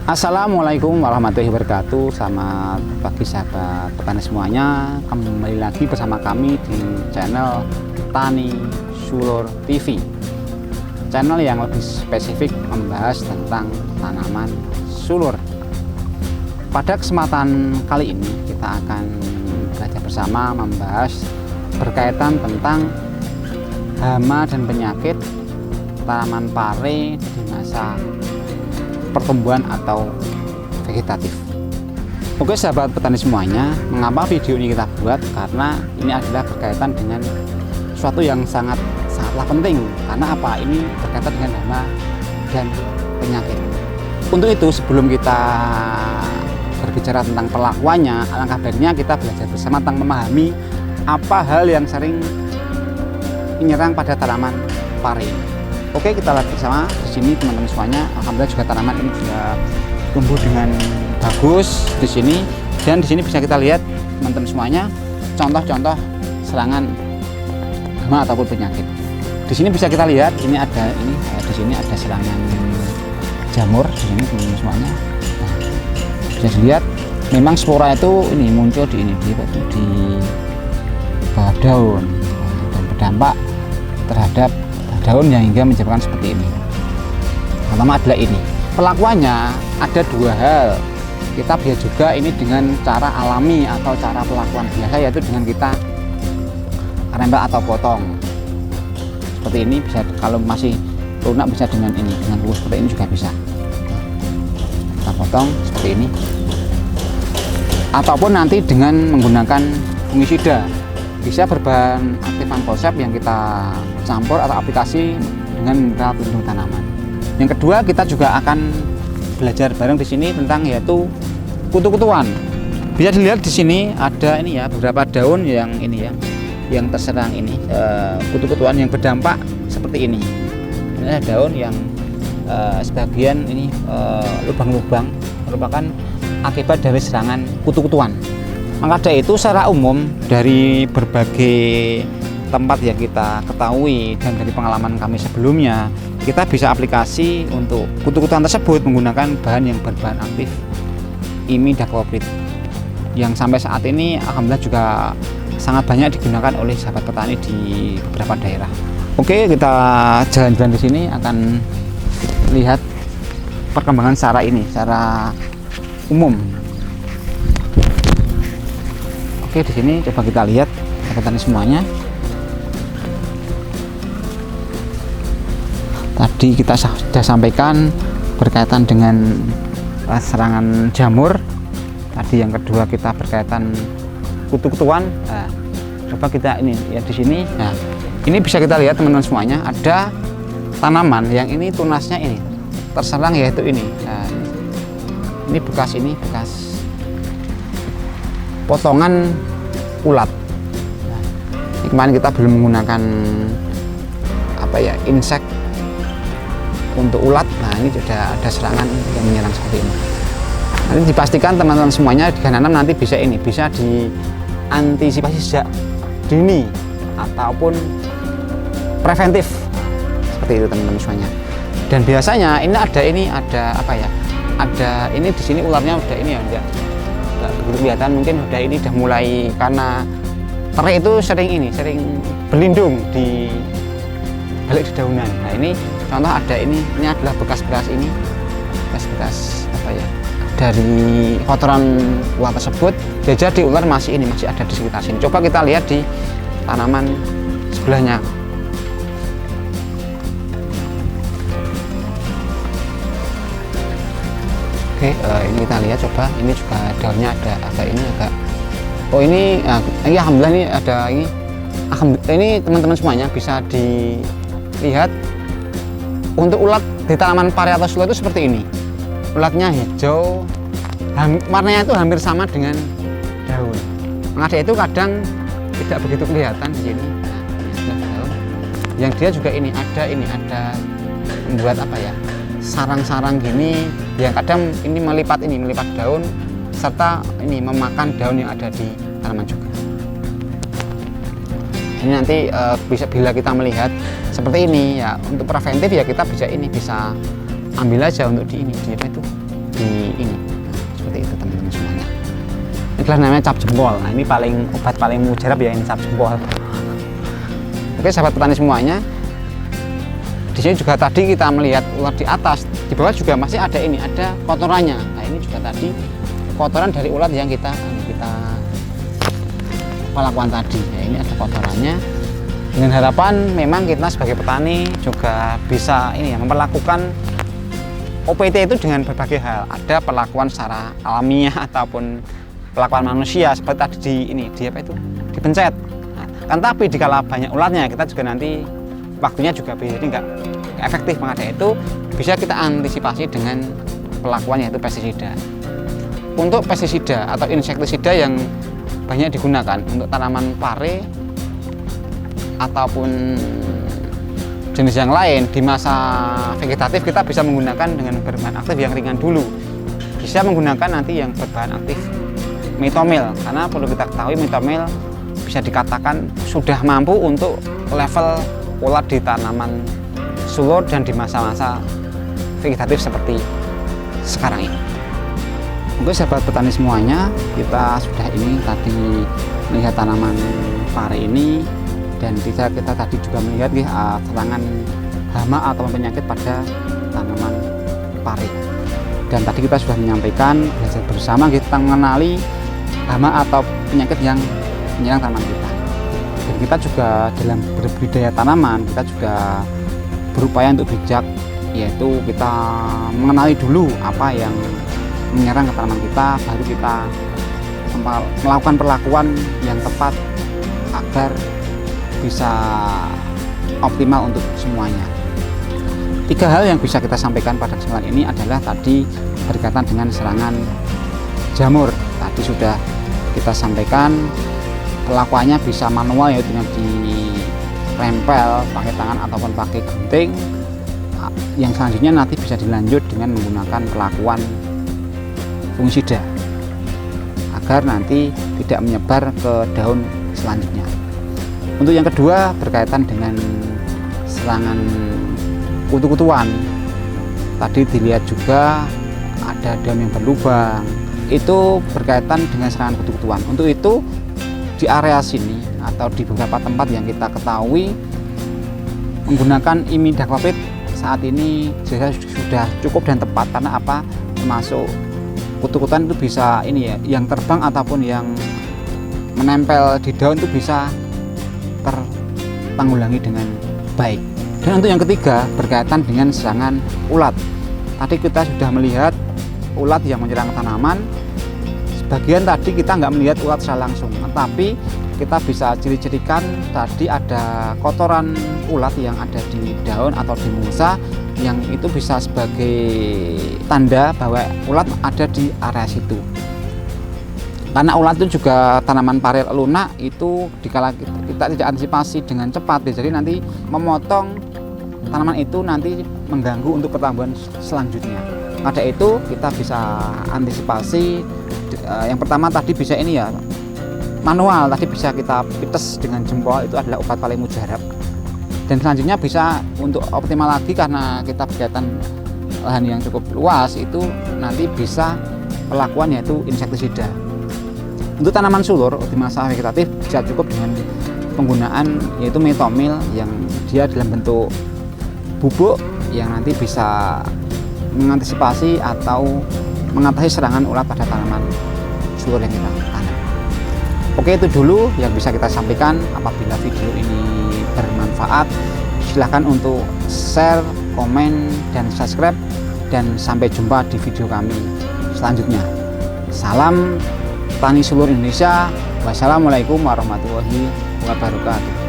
Assalamualaikum warahmatullahi wabarakatuh. Selamat pagi sahabat petani semuanya. Kembali lagi bersama kami di channel Tani Sulur TV, channel yang lebih spesifik membahas tentang tanaman sulur. Pada kesempatan kali ini kita akan belajar bersama membahas berkaitan tentang hama dan penyakit tanaman pare di masa pertumbuhan atau vegetatif. Oke sahabat petani semuanya, mengapa video ini kita buat? Karena ini adalah berkaitan dengan sesuatu yang sangatlah penting. Karena apa? Ini berkaitan dengan hama dan penyakit. Untuk itu sebelum kita berbicara tentang perlakuannya, alangkah baiknya kita belajar bersama tentang memahami apa hal yang sering menyerang pada tanaman pare. Oke, kita lihat bersama di sini teman-teman semuanya. Alhamdulillah juga tanaman ini sudah tumbuh dengan bagus di sini, dan di sini bisa kita lihat teman-teman semuanya contoh-contoh serangan hama ataupun penyakit. Di sini bisa kita lihat di sini ada serangan jamur di sini teman-teman semuanya. Nah, bisa dilihat memang spora itu ini muncul di bawah daun dan berdampak terhadap daun yang hingga menyebabkan seperti ini. Pertama adalah ini. Perlakuannya ada dua hal. Kita bisa juga ini dengan cara alami atau cara perlakuan biasa, yaitu dengan kita rembak atau potong. Seperti ini bisa, kalau masih lunak bisa dengan lurus seperti ini juga bisa. Kita potong seperti ini. Ataupun nanti dengan menggunakan fungisida. Bisa berbahan aktif fungicida yang kita campur atau aplikasi dengan mineral pelindung tanaman. Yang kedua, kita juga akan belajar bareng di sini tentang yaitu kutu-kutuan. Bisa dilihat di sini ada ini ya, beberapa daun yang ini ya, yang terserang ini kutu-kutuan yang berdampak seperti ini. Ini ada daun yang sebagian ini lubang-lubang merupakan akibat dari serangan kutu-kutuan. Maka dari itu secara umum dari berbagai tempat yang kita ketahui dan dari pengalaman kami sebelumnya, kita bisa aplikasi untuk kutu-kutuan tersebut menggunakan bahan yang berbahan aktif imidacloprid yang sampai saat ini alhamdulillah juga sangat banyak digunakan oleh sahabat petani di beberapa daerah. Oke, kita jalan-jalan di sini akan lihat perkembangan secara umum. Oke, di sini coba kita lihat petani semuanya. Tadi kita sudah sampaikan berkaitan dengan serangan jamur. Tadi yang kedua kita berkaitan kutu-kutuan. Nah, coba kita ini ya di sini. Nah, ini bisa kita lihat teman-teman semuanya, ada tanaman yang ini tunasnya ini terserang, yaitu ini. Nah, ini bekas potongan ulat. Nah, ini kemarin kita belum menggunakan insek untuk ulat. Nah, ini sudah ada serangan yang menyerang seperti ini. Nanti dipastikan teman-teman semuanya di nanam nanti bisa diantisipasi sejak dini ataupun preventif seperti itu teman-teman semuanya. Dan biasanya ini ada di sini ularnya udah ini ya, enggak begitu kelihatan, mungkin udah mulai, karena terik itu sering berlindung di balik dedaunan. Nah, ini contoh ada ini adalah bekas dari kotoran ulat tersebut. Jadi ular masih ada di sekitar sini. Coba kita lihat di tanaman sebelahnya. Oke, ini kita lihat coba, ini juga daunnya agak alhamdulillah ini ada ini teman-teman semuanya bisa dilihat untuk ulat di tanaman pare atau sulur itu seperti ini. Ulatnya hijau, warnanya itu hampir sama dengan daun. Maka itu kadang tidak begitu kelihatan di sini. Nah, yang dia juga ada membuat sarang-sarang gini yang kadang ini melipat daun serta ini memakan daun yang ada di tanaman juga. Ini nanti bila kita melihat seperti ini ya, untuk preventif ya kita bisa ambil aja untuk di ini. Seperti itu teman-teman semuanya. Ini gelas namanya cap jempol. Nah, ini obat paling mujarab ya, ini cap jempol. Oke sahabat petani semuanya, di sini juga tadi kita melihat ular di atas, di bawah juga masih ada ini, ada kotorannya. Nah ini juga tadi kotoran dari ular yang kita lakukan tadi. Nah, ini ada kotorannya. Dengan harapan memang kita sebagai petani juga bisa ini ya, memperlakukan OPT itu dengan berbagai hal. Ada perlakuan secara alamiah ataupun perlakuan manusia seperti tadi dipencet. Nah, kan tapi dikala banyak ularnya kita juga nanti waktunya juga jadi nggak efektif, maka itu bisa kita antisipasi dengan perlakuan yaitu pestisida. Untuk pestisida atau insektisida yang banyak digunakan untuk tanaman pare ataupun jenis yang lain di masa vegetatif, kita bisa menggunakan dengan berbahan aktif yang ringan dulu. Bisa menggunakan nanti yang berbahan aktif metomil, karena perlu kita ketahui metomil bisa dikatakan sudah mampu untuk level ular di tanaman sulur dan di masa-masa vegetatif seperti sekarang ini. Oke sahabat petani semuanya, kita sudah ini tadi melihat tanaman pare ini, dan kita tadi juga melihat serangan hama atau penyakit pada tanaman pare. Dan tadi kita sudah menyampaikan belajar bersama kita mengenali hama atau penyakit yang menyerang tanaman kita. Dan kita juga dalam berbudidaya tanaman, kita juga berupaya untuk bijak, yaitu kita mengenali dulu apa yang menyerang ke tanaman kita, baru kita melakukan perlakuan yang tepat agar bisa optimal untuk semuanya. 3 hal yang bisa kita sampaikan pada kesempatan ini adalah tadi berkaitan dengan serangan jamur. Tadi sudah kita sampaikan perlakuannya bisa manual, yaitu dengan dirempel pakai tangan ataupun pakai gunting. Yang selanjutnya nanti bisa dilanjut dengan menggunakan perlakuan fungisida agar nanti tidak menyebar ke daun selanjutnya. Untuk yang kedua berkaitan dengan serangan kutu-kutuan. Tadi dilihat juga ada daun yang berlubang, itu berkaitan dengan serangan kutu-kutuan. Untuk itu di area sini atau di beberapa tempat yang kita ketahui menggunakan imidacloprid saat ini sudah cukup dan tepat. Karena apa? Termasuk kutu-kutuan itu bisa ini ya, yang terbang ataupun yang menempel di daun itu bisa tertanggulangi dengan baik. Dan untuk yang ketiga berkaitan dengan serangan ulat. Tadi kita sudah melihat ulat yang menyerang tanaman. Sebagian tadi kita nggak melihat ulat secara langsung, tetapi kita bisa ciri-cirikan tadi ada kotoran ulat yang ada di daun atau di mulsa, yang itu bisa sebagai tanda bahwa ulat ada di area situ. Karena ulat itu juga tanaman pare lunak, itu dikala kita tidak antisipasi dengan cepat, jadi nanti memotong tanaman itu nanti mengganggu untuk pertumbuhan selanjutnya. Pada itu kita bisa antisipasi. Yang pertama tadi bisa ini ya, manual, tadi bisa kita pites dengan jempol, itu adalah obat paling mujarab. Dan selanjutnya bisa untuk optimal lagi, karena kita berkaitan lahan yang cukup luas, itu nanti bisa perlakuan yaitu insektisida. Untuk tanaman sulur di masa vegetatif bisa cukup dengan penggunaan yaitu metomil yang dia dalam bentuk bubuk yang nanti bisa mengantisipasi atau mengatasi serangan ulat pada tanaman sulur yang kita tanam. Oke, itu dulu yang bisa kita sampaikan. Apabila video ini bermanfaat, silahkan untuk share, komen, dan subscribe, dan sampai jumpa di video kami selanjutnya. Salam Tani Sulur Indonesia. Wassalamualaikum warahmatullahi wabarakatuh.